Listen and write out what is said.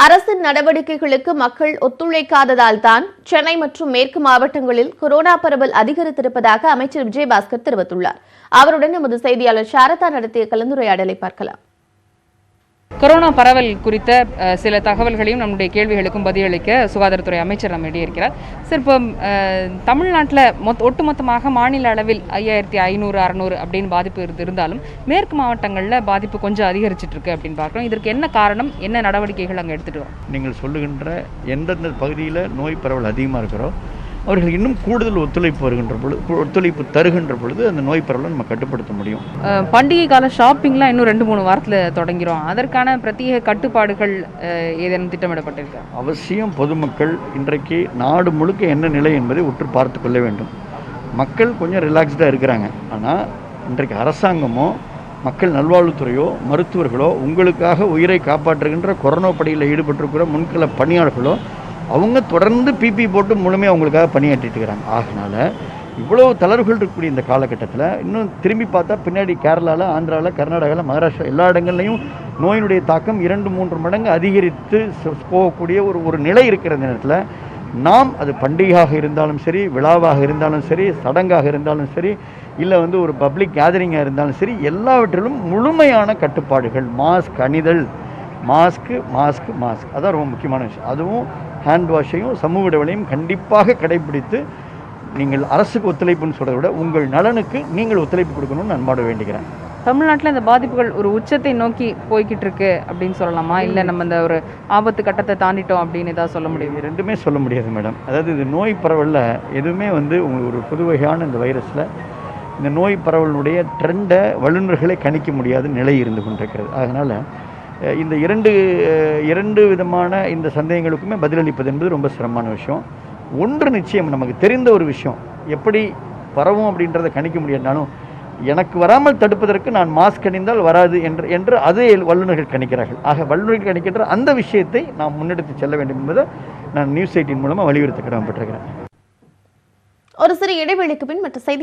அரசின் நடவடிக்கைகளுக்கு மக்கள் ஒத்துழைக்காததால் தான் சென்னை மற்றும் மேற்கு மாவட்டங்களில் கொரோனா பரவல் அதிகரித்திருப்பதாக அமைச்சர் விஜயபாஸ்கர் தெரிவித்துள்ளார். அவருடன் நமது செய்தியாளர் சாரதா நடத்திய கலந்துரையாடலை பார்க்கலாம். கொரோனா பரவல் குறித்த சில தகவல்களையும் நம்முடைய கேள்விகளுக்கும் பதிலளிக்க சுகாதாரத்துறை அமைச்சர் நம்மிடையே இருக்கிறார். சார், இப்போ தமிழ்நாட்டில் ஒட்டுமொத்தமாக மாநில அளவில் 5500 600 அப்படின்னு பாதிப்பு இருந்தாலும் மேற்கு மாவட்டங்களில் பாதிப்பு கொஞ்சம் அதிகரிச்சிட்டு இருக்கு அப்படின்னு பார்க்குறோம். இதற்கு என்ன காரணம், என்ன நடவடிக்கைகள் அங்கே எடுத்துகிட்டு வரோம்? நீங்கள் சொல்லுகின்ற எந்தெந்த பகுதியில் நோய் பரவல் அதிகமாக இருக்கிறோ அவர்கள் இன்னும் கூடுதல் ஒத்துழைப்பு தருகின்ற பொழுது அந்த நோய் பரவலை நம்ம கட்டுப்படுத்த முடியும். பண்டிகை கால ஷாப்பிங்லாம் இன்னும் 2-3 வாரத்தில் தொடங்கிறோம். அதற்கான பிரத்யேக கட்டுப்பாடுகள் ஏதேனும் திட்டமிடப்பட்டிருக்கு? அவசியம் பொதுமக்கள் இன்றைக்கு நாடு முழுக்க என்ன நிலை என்பதை உற்று பார்த்து கொள்ள வேண்டும். மக்கள் கொஞ்சம் ரிலாக்ஸ்டாக இருக்கிறாங்க. ஆனால் இன்றைக்கு அரசாங்கமோ மக்கள் நல்வாழ்வுத்துறையோ மருத்துவர்களோ உங்களுக்காக உயிரை காப்பாற்றுகின்ற கொரோனா பணியில் ஈடுபட்டிருக்கிற முன்கள பணியாளர்களோ அவங்க தொடர்ந்து பிபி போட்டு முழுமையாக அவங்களுக்காக பணியாற்றிட்டு இருக்கிறாங்க. ஆகினால இவ்வளோ தளர்வுகள் இருக்கக்கூடிய இந்த காலகட்டத்தில் இன்னும் திரும்பி பார்த்தா பின்னாடி கேரளாவில், ஆந்திராவில், கர்நாடகாவில், மகாராஷ்டிரா எல்லா இடங்கள்லையும் நோயினுடைய தாக்கம் 2-3 மடங்கு அதிகரித்து போகக்கூடிய ஒரு நிலை இருக்கிற நேரத்தில் நாம் அது பண்டிகையாக இருந்தாலும் சரி, விழாவாக இருந்தாலும் சரி, சடங்காக இருந்தாலும் சரி, இல்லை ஒரு பப்ளிக் கேதரிங்காக இருந்தாலும் சரி, எல்லாவற்றிலும் முழுமையான கட்டுப்பாடுகள், மாஸ்க் அணிதல், மாஸ்க் அதான் ரொம்ப முக்கியமான விஷயம். அதுவும் ஹேண்ட் வாஷையும் சமூக இடைவெளியும் கண்டிப்பாக கடைபிடித்து நீங்கள் அரசுக்கு ஒத்துழைப்புன்னு சொல்கிறத விட உங்கள் நலனுக்கு நீங்கள் ஒத்துழைப்பு கொடுக்கணும்னு அன்பாட வேண்டிக்கிறேன். தமிழ்நாட்டில் இந்த பாதிப்புகள் ஒரு உச்சத்தை நோக்கி போய்கிட்டு இருக்கு அப்படின்னு சொல்லலாமா, இல்லை நம்ம இந்த ஒரு ஆபத்து கட்டத்தை தாண்டிட்டோம் அப்படின்னு ஏதாவது சொல்ல முடியும்? ரெண்டுமே சொல்ல முடியாது மேடம். அதாவது இது நோய் பரவலில் எதுவுமே உங்களுக்கு ஒரு புது வகையான இந்த வைரஸில் இந்த நோய் பரவலுடைய ட்ரெண்டை வல்லுநர்களை கணிக்க முடியாத நிலை இருந்து கொண்டிருக்கிறது. அதனால் இந்த இரண்டு விதமான இந்த சந்தேகங்களுக்குமே பதிலளிப்பது என்பது ரொம்ப சிரமமான விஷயம். ஒன்று நிச்சயம், நமக்கு தெரிந்த ஒரு விஷயம், எப்படி பரவும் அப்படின்றத கணிக்க முடியாதுனாலும் எனக்கு வராமல் தடுப்பதற்கு நான் மாஸ்க் அணிந்தால் வராது என்று அதே வல்லுநர்கள் கணிக்கிறார்கள். ஆக வல்லுநர்கள் கணிக்கின்ற அந்த விஷயத்தை நாம் முன்னெடுத்து செல்ல வேண்டும் என்பதை நான் நியூஸ் 18 மூலமாக வலியுறுத்த கடமைப்பட்டிருக்கிறேன். ஒரு சிறு இடைவெளிக்கு பின் மற்ற செய்தி